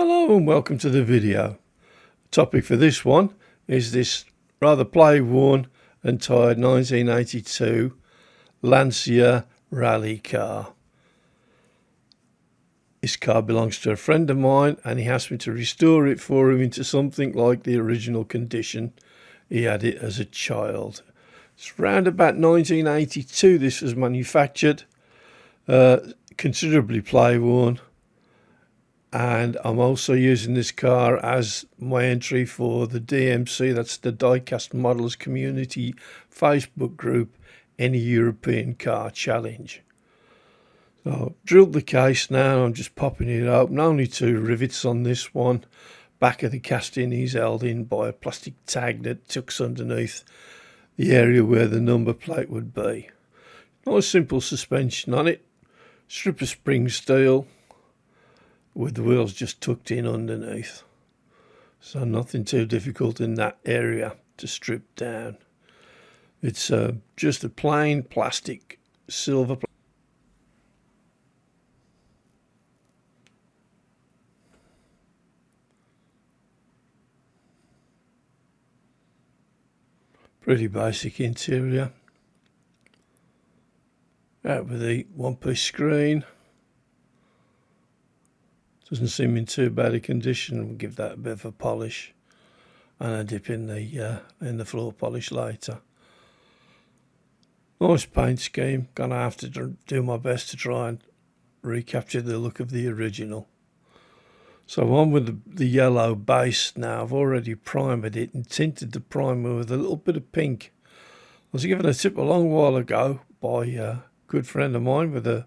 Hello and welcome to the video. The topic for this one is this rather play-worn and tired 1982 Lancia Rally car. This car belongs to a friend of mine and he asked me to restore it for him into something like the original condition he had it as a child. It's around about 1982 this was manufactured, considerably play-worn. And I'm also using this car as my entry for the DMC, that's the Diecast Models Community Facebook group, Any European Car Challenge. So I've drilled the case now, I'm just popping it open. Only two rivets on this one. Back of the casting is held in by a plastic tag that tucks underneath the area where the number plate would be. Nice simple suspension on it, strip of spring steel, with the wheels just tucked in underneath, so nothing too difficult in that area to strip down. It's just a plain plastic silver pretty basic interior, out with the one-piece screen. Doesn't seem in too bad a condition. We'll give that a bit of a polish and a dip in the floor polish later. Nice paint scheme. Gonna have to do my best to try and recapture the look of the original. So on with the yellow base now. I've already primed it and tinted the primer with a little bit of pink. I was given a tip a long while ago by a good friend of mine with the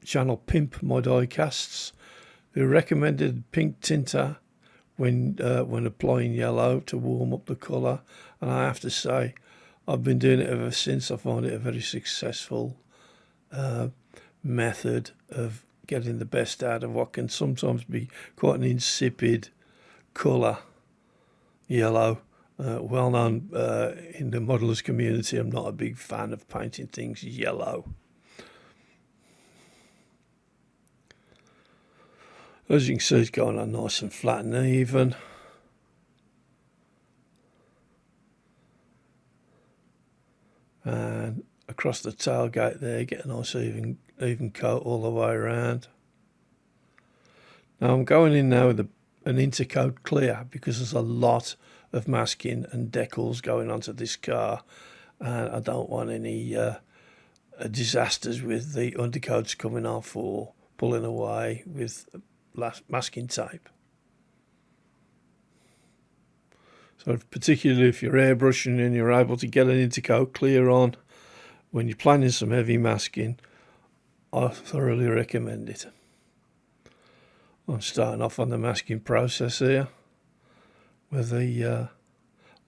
channel Pimp My Diecasts, who recommended pink tinter when applying yellow to warm up the colour, and I have to say I've been doing it ever since. I find it a very successful method of getting the best out of what can sometimes be quite an insipid colour. Yellow, well known in the modelers community. I'm not a big fan of painting things yellow. As you can see, it's going on nice and flat and even. And across the tailgate there, get a nice even coat all the way around. Now I'm going in now with an intercoat clear because there's a lot of masking and decals going onto this car, and I don't want any disasters with the undercoats coming off or pulling away with masking tape. So particularly if you're airbrushing and you're able to get an intercoat clear on when you're planning some heavy masking, I thoroughly recommend it. I'm starting off on the masking process here with the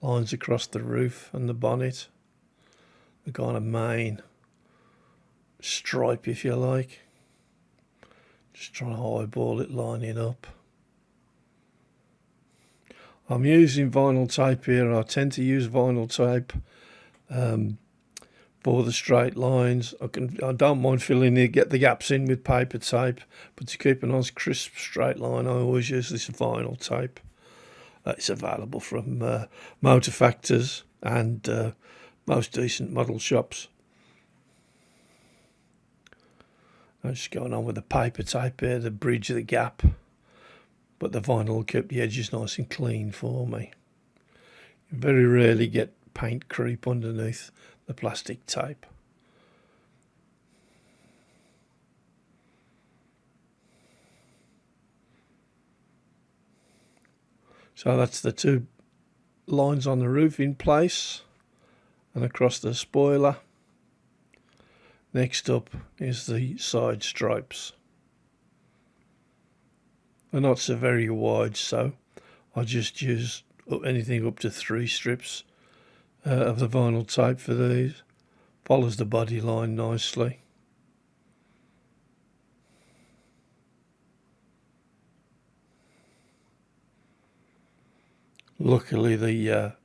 lines across the roof and the bonnet, the kind of main stripe if you like. Just trying to eyeball it, lining up. I'm using vinyl tape here. I tend to use vinyl tape for the straight lines. I don't mind get the gaps in with paper tape, but to keep a nice crisp straight line, I always use this vinyl tape. It's available from motor factors and most decent model shops. I'm just going on with the paper tape here to bridge the gap, but the vinyl will keep the edges nice and clean for me. You very rarely get paint creep underneath the plastic tape. So that's the two lines on the roof in place and across the spoiler. Next up is the side stripes. They're not so very wide, so I just use anything up to 3 strips of the vinyl tape for these. Follows the body line nicely. Luckily there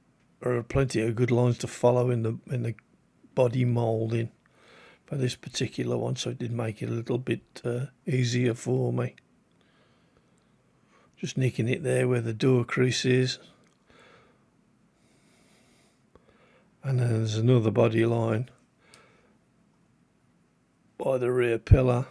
are plenty of good lines to follow in the body moulding for this particular one, so it did make it a little bit easier for me. Just nicking it there where the door crease is. And then there's another body line by the rear pillar.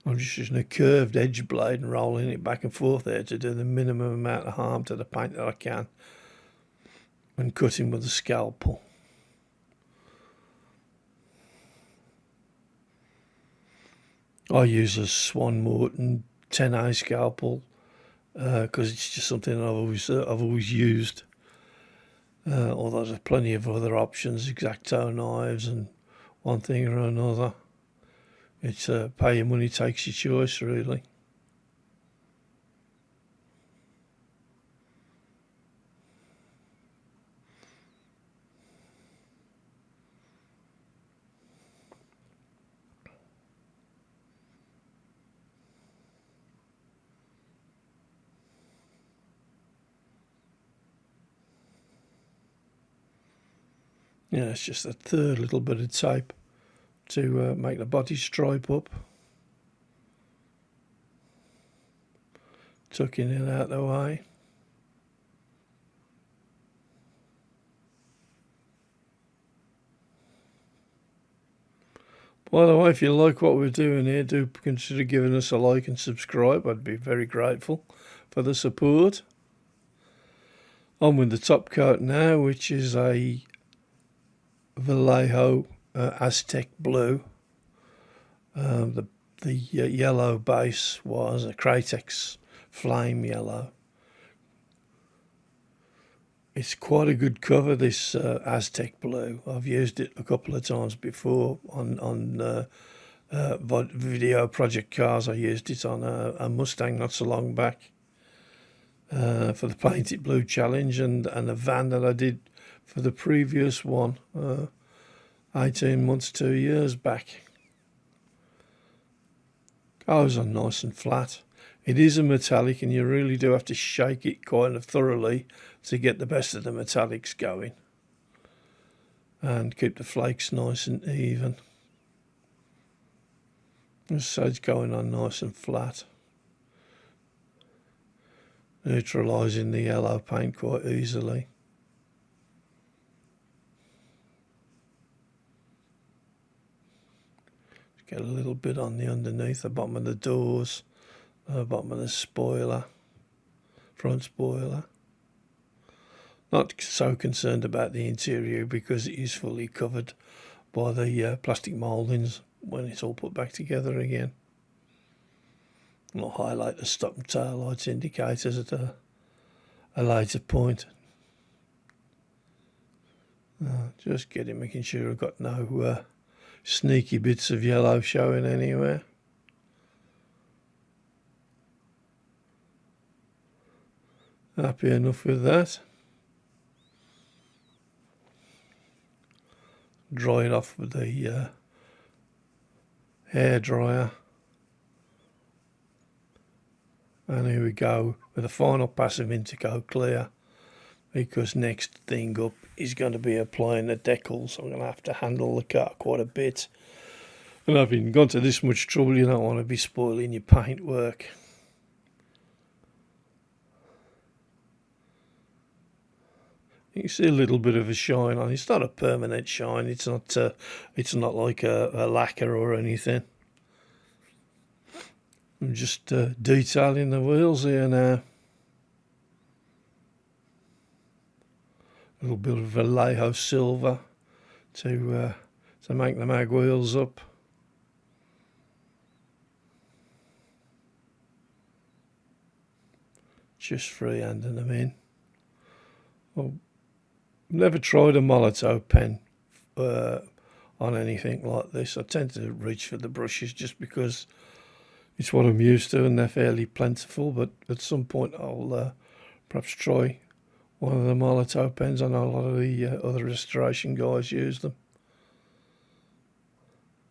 I'm just using a curved edge blade and rolling it back and forth there to do the minimum amount of harm to the paint that I can, and cutting with a scalpel. I use a Swan Morton 10A scalpel because it's just something I've always used. Although there's plenty of other options, X-Acto knives and one thing or another. It's pay your money, takes your choice, really. Yeah, it's just a third little bit of tape to make the body stripe up. Tucking it out the way. By the way, if you like what we're doing here, do consider giving us a like and subscribe. I'd be very grateful for the support. On with the top coat now, which is a Vallejo Aztec blue. The yellow base was a Kratex flame yellow. It's quite a good cover, this Aztec blue. I've used it a couple of times before on video project cars. I used it on a Mustang not so long back for the Paint It Blue challenge, and a van that I did for the previous one 18 months, 2 years back. Goes on nice and flat. It is a metallic, and you really do have to shake it kind of thoroughly to get the best of the metallics going and keep the flakes nice and even. So it's going on nice and flat, neutralising the yellow paint quite easily. Get a little bit on the underneath, the bottom of the doors, bottom of the spoiler, front spoiler. Not so concerned about the interior because it is fully covered by the plastic mouldings when it's all put back together again. And I'll highlight the stop and tail lights indicators at a later point. Just making sure I've got no sneaky bits of yellow showing anywhere. Happy enough with that. Dry it off with the hair dryer. And here we go with a final pass of Interco Clear, because next thing up is going to be applying the decals. I'm going to have to handle the car quite a bit. And having gone to this much trouble, you don't want to be spoiling your paint work. You can see a little bit of a shine on it. It's not a permanent shine. It's not like a lacquer or anything. I'm just detailing the wheels here now. A little bit of Vallejo silver to make the mag wheels up. Just freehanding them in. Well, never tried a Molotow pen on anything like this. I tend to reach for the brushes just because it's what I'm used to and they're fairly plentiful, but at some point I'll perhaps try one of the Molotow pens. I know a lot of the other restoration guys use them,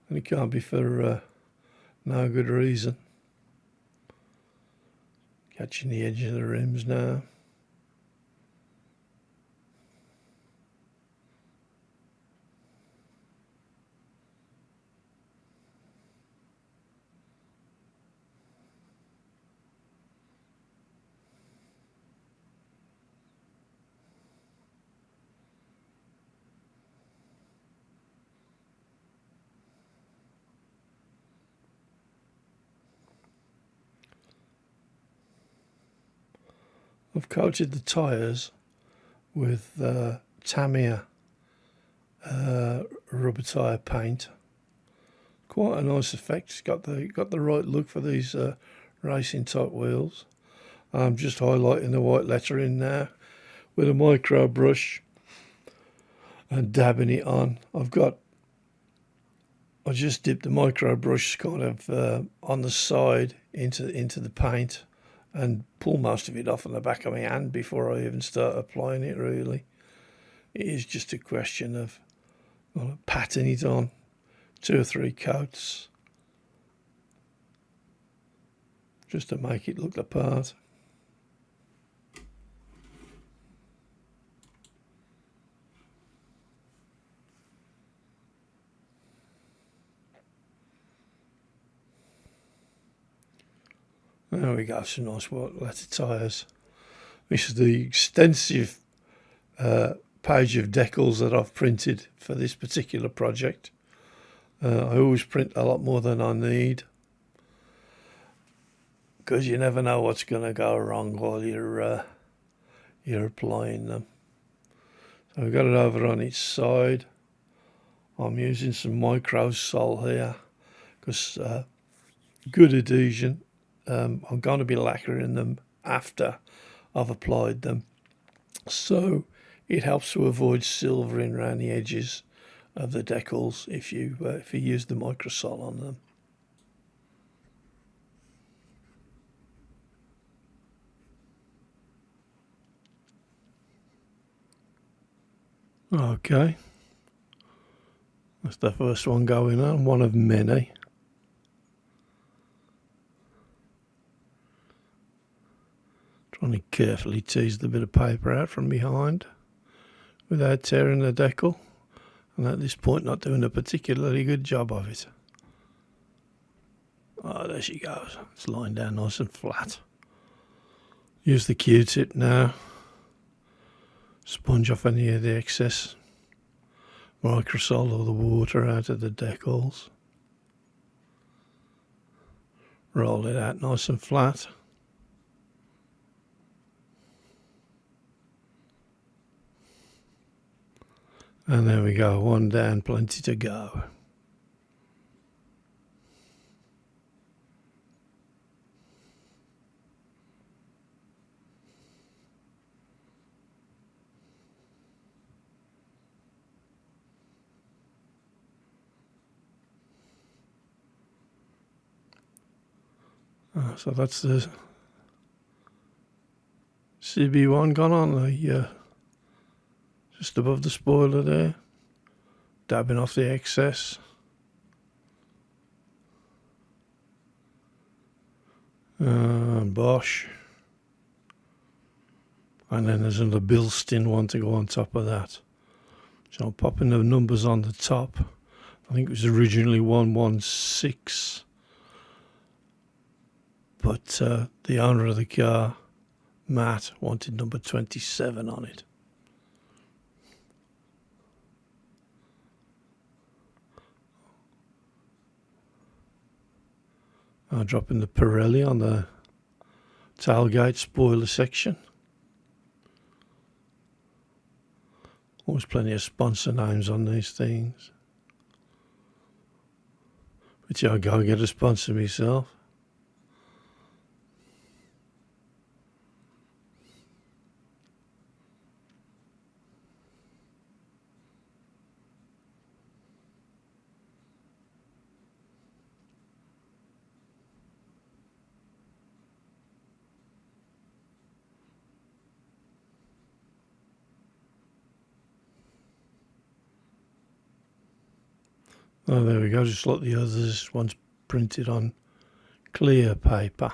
and it can't be for no good reason. Catching the edge of the rims now. I've coated the tyres with Tamiya rubber tyre paint. Quite a nice effect. It's got the right look for these racing type wheels. I'm just highlighting the white lettering now with a micro brush and dabbing it on. I just dipped the micro brush kind of on the side into the paint and pull most of it off on the back of my hand before I even start applying it. Really, it is just a question of patting it on, 2 or 3 coats, just to make it look the part. There we go, some nice white letter tyres. This is the extensive page of decals that I've printed for this particular project. I always print a lot more than I need, because you never know what's going to go wrong while you're applying them. So I've got it over on each side. I'm using some micro sol here because good adhesion. I'm going to be lacquering them after I've applied them, so it helps to avoid silvering around the edges of the decals if you use the microsol on them. Okay, that's the first one going on, one of many. Trying to carefully tease the bit of paper out from behind without tearing the decal, and at this point not doing a particularly good job of it. Oh, there she goes. It's lying down nice and flat. Use the Q-tip now. Sponge off any of the excess microsol or the water out of the decals. Roll it out nice and flat. And there we go, one down, plenty to go. So that's the CB1 gone on, the just above the spoiler there, dabbing off the excess. Bosch. And then there's another Bilston one to go on top of that. So I'm popping the numbers on the top. I think it was originally 116. But the owner of the car, Matt, wanted number 27 on it. I'm dropping the Pirelli on the tailgate spoiler section. Always plenty of sponsor names on these things. But yeah, I'll go get a sponsor myself. Oh, there we go, just like the others, one's printed on clear paper.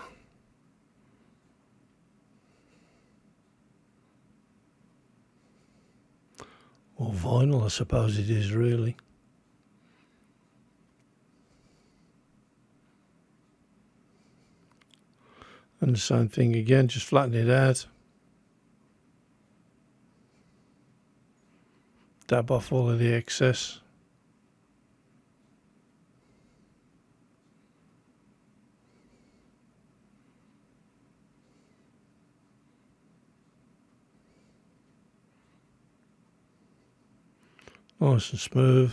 Or vinyl, I suppose it is, really. And the same thing again, just flatten it out. Dab off all of the excess. Nice and smooth,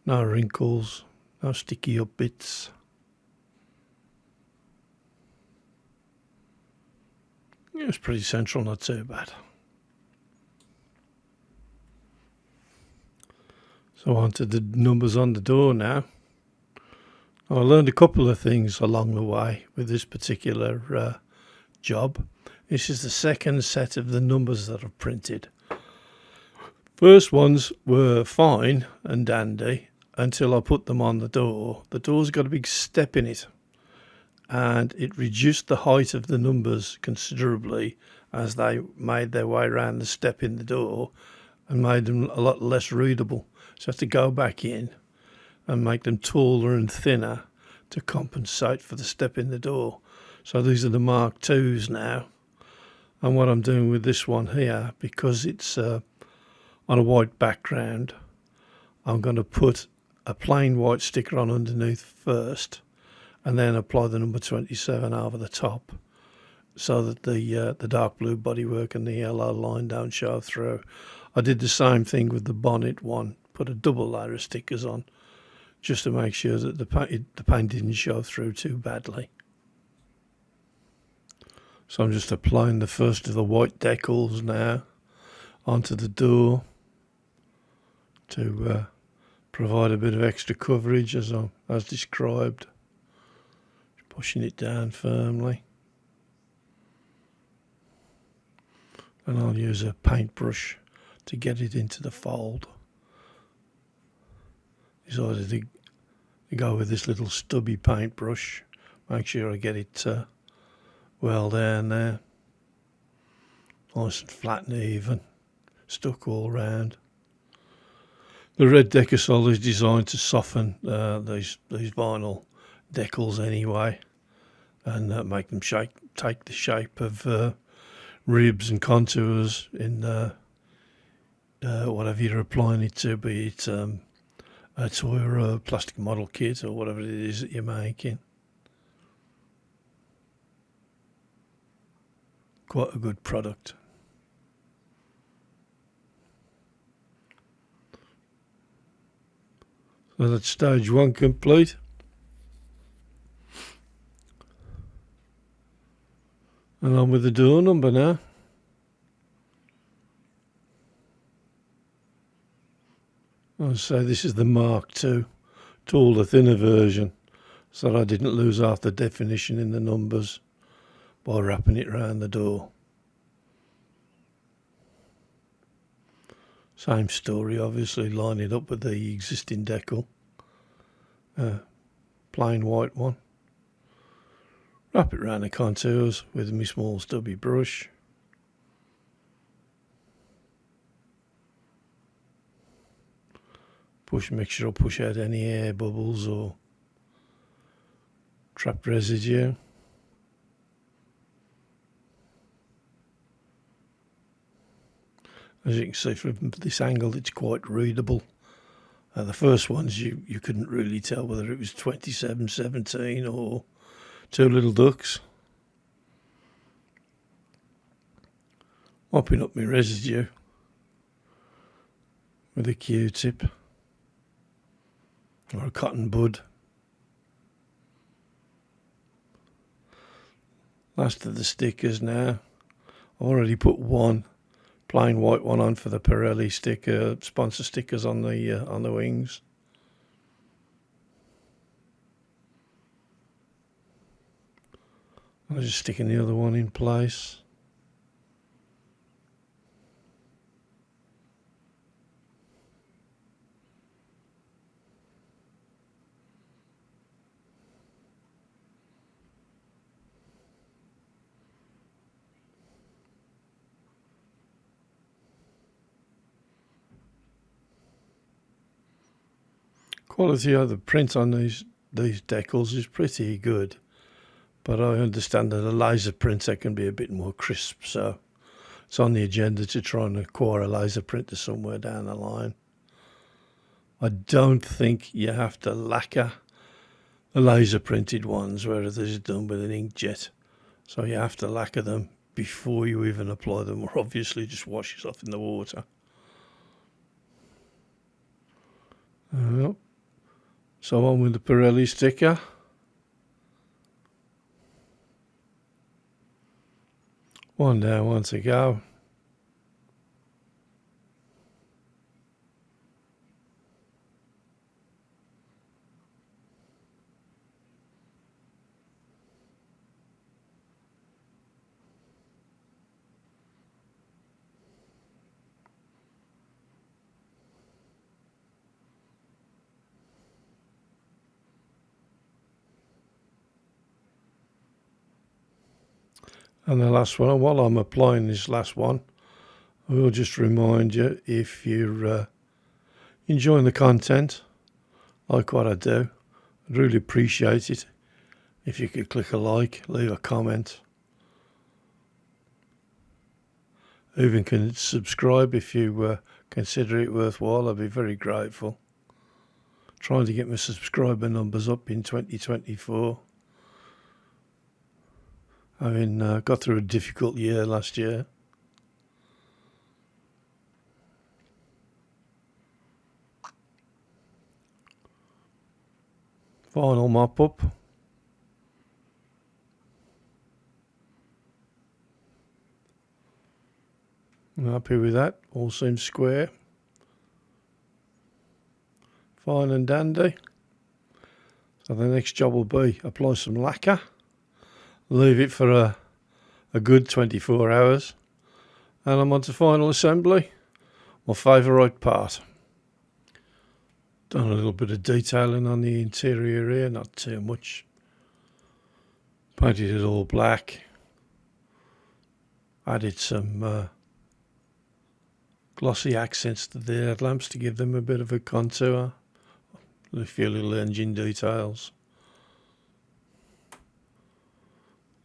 no wrinkles, no sticky up bits. Yeah, it's pretty central, not too bad. So on to the numbers on the door now. I learned a couple of things along the way with this particular job. This is the second set of the numbers that I've printed. First ones were fine and dandy until I put them on the door. The door's got a big step in it, and it reduced the height of the numbers considerably as they made their way around the step in the door and made them a lot less readable. So I have to go back in and make them taller and thinner to compensate for the step in the door. So these are the Mark IIs now. And what I'm doing with this one here, because it's on a white background, I'm going to put a plain white sticker on underneath first and then apply the number 27 over the top so that the dark blue bodywork and the yellow line don't show through. I did the same thing with the bonnet one, put a double layer of stickers on just to make sure that the paint didn't show through too badly. So I'm just applying the first of the white decals now onto the door to provide a bit of extra coverage as described. Pushing it down firmly. And I'll use a paintbrush to get it into the fold. Decided to go with this little stubby paintbrush. Make sure I get it well down there. Nice and flat and even. Stuck all round. The red Decasol is designed to soften these vinyl decals anyway, and make them take the shape of ribs and contours in whatever you're applying it to, be it a toy or a plastic model kit or whatever it is that you're making. Quite a good product. So that's stage one complete. And on with the door number now. I'll say this is the Mark II, taller, thinner version, so that I didn't lose half the definition in the numbers by wrapping it around the door. Same story, obviously, line it up with the existing decal. Plain white one. Wrap it around the contours with my small stubby brush. Make sure I push out any air bubbles or trapped residue. As you can see from this angle, it's quite readable. The first ones you couldn't really tell whether it was 2717 or two little ducks. Mopping up my residue with a Q-tip or a cotton bud. Last of the stickers now. I've already put one plain white one on for the Pirelli sticker, sponsor stickers on the wings. I'm just sticking the other one in place. Quality of the print on these decals is pretty good, but I understand that a laser printer can be a bit more crisp, so it's on the agenda to try and acquire a laser printer somewhere down the line. I don't think you have to lacquer the laser printed ones, whereas this is done with an inkjet, so you have to lacquer them before you even apply them, or obviously just wash yourself in the water. Yep. So on with the Pirelli sticker. One down, one to go. And the last one, while I'm applying this last one, I will just remind you, if you're enjoying the content, like what I do, I'd really appreciate it if you could click a like, leave a comment, even can subscribe if you consider it worthwhile. I'd be very grateful. Trying to get my subscriber numbers up in 2024. Having got through a difficult year last year. Final mop up. I'm happy with that. All seems square. Fine and dandy. So the next job will be apply some lacquer. Leave it for a good 24 hours. And I'm on to final assembly. My favourite part. Done a little bit of detailing on the interior here, not too much. Painted it all black. Added some glossy accents to the headlamps to give them a bit of a contour. A few little engine details.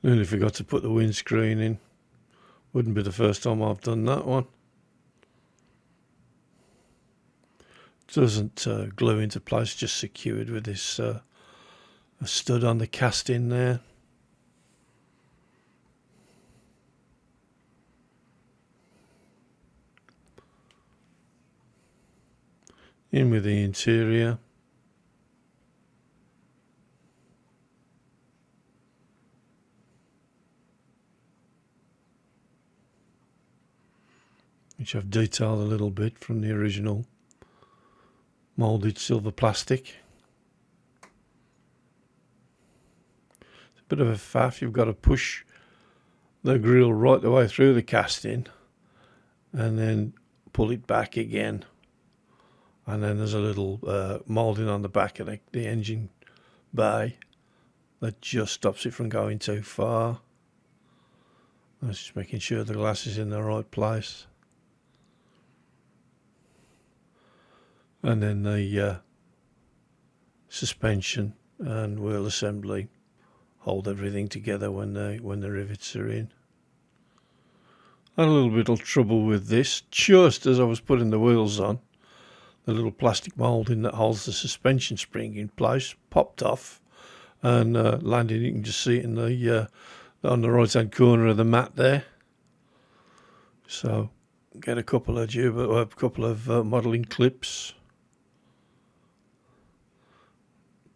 Nearly forgot to put the windscreen in. Wouldn't be the first time I've done that one. Doesn't glue into place, just secured with this a stud on the casting there. In with the interior. Which I've detailed a little bit from the original moulded silver plastic. It's a bit of a faff. You've got to push the grill right the way through the casting and then pull it back again. And then there's a little moulding on the back of the engine bay that just stops it from going too far. That's just making sure the glass is in the right place. And then the suspension and wheel assembly hold everything together when the rivets are in. I had a little bit of trouble with this just as I was putting the wheels on. The little plastic moulding that holds the suspension spring in place popped off and landed. You can just see it in the on the right hand corner of the mat there. So get a couple of modelling clips.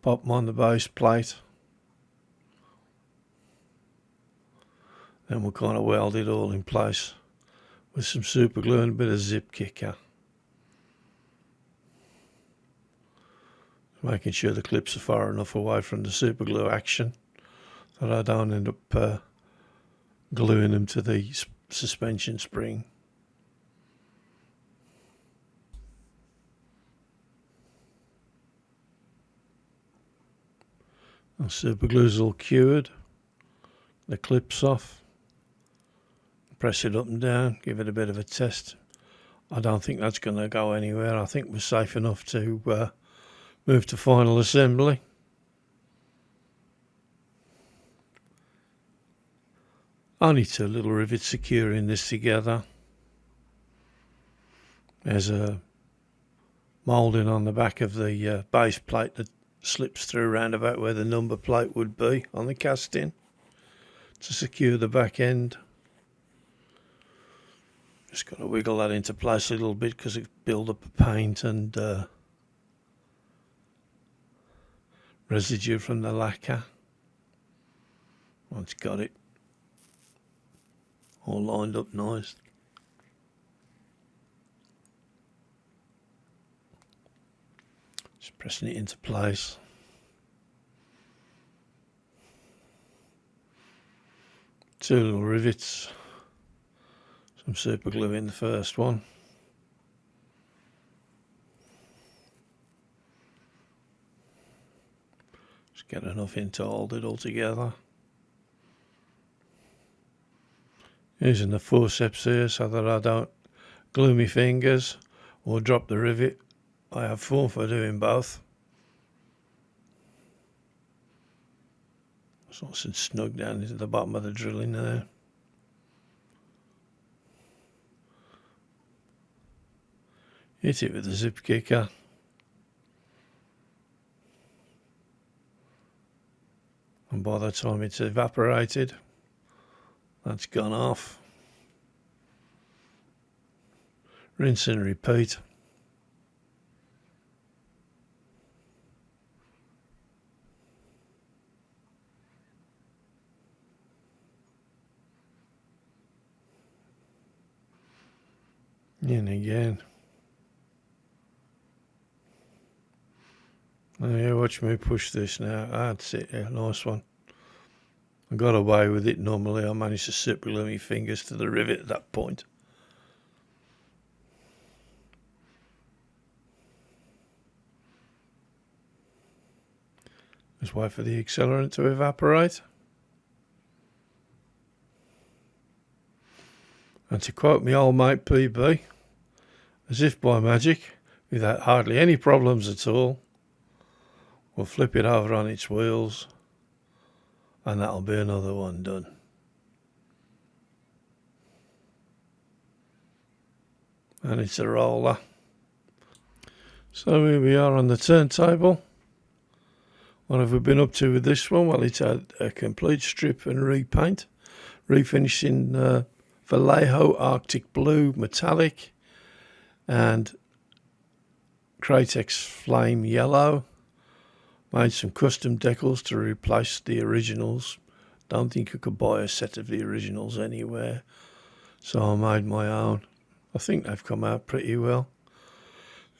Pop them on the base plate. Then we'll kind of weld it all in place with some super glue and a bit of zip kicker. Making sure the clips are far enough away from the super glue action that I don't end up gluing them to the suspension spring. The super glue's all cured. The clips off. Press it up and down, give it a bit of a test. I don't think that's going to go anywhere. I think we're safe enough to move to final assembly. Only two little rivets securing this together. There's a moulding on the back of the base plate that slips through round about where the number plate would be on the casting to secure the back end. Just got to wiggle that into place a little bit because it build up of paint and residue from the lacquer. Once got it all lined up nice. Just pressing it into place. Two little rivets, some super glue in the first one. Just get enough in to hold it all together. Using the forceps here so that I don't glue my fingers or drop the rivet. I have fun for doing both. It's nice and snug down into the bottom of the drilling there. Hit it with the zip kicker. And by the time it's evaporated, that's gone off. Rinse and repeat. And again. Oh yeah, watch me push this now. That's it, yeah, nice one. I got away with it. Normally I managed to super glue my fingers to the rivet at that point. Just wait for the accelerant to evaporate. And to quote my old mate PB, as if by magic, without hardly any problems at all, we'll flip it over on its wheels and that'll be another one done. And it's a roller. So here we are on the turntable. What have we been up to with this one? Well, it's had a complete strip and repaint, refinish in Vallejo Arctic Blue Metallic and Cratex Flame Yellow. Made some custom decals to replace the originals. Don't think you could buy a set of the originals anywhere, so I made my own. I think they've come out pretty well.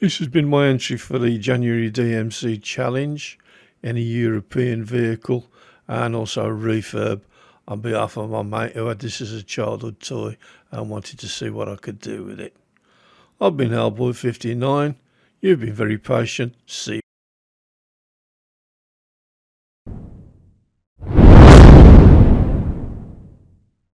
This has been my entry for the January DMC Challenge, any European vehicle, and also refurb on behalf of my mate who had this as a childhood toy and wanted to see what I could do with it. I've been Hellboy59. You've been very patient. See you.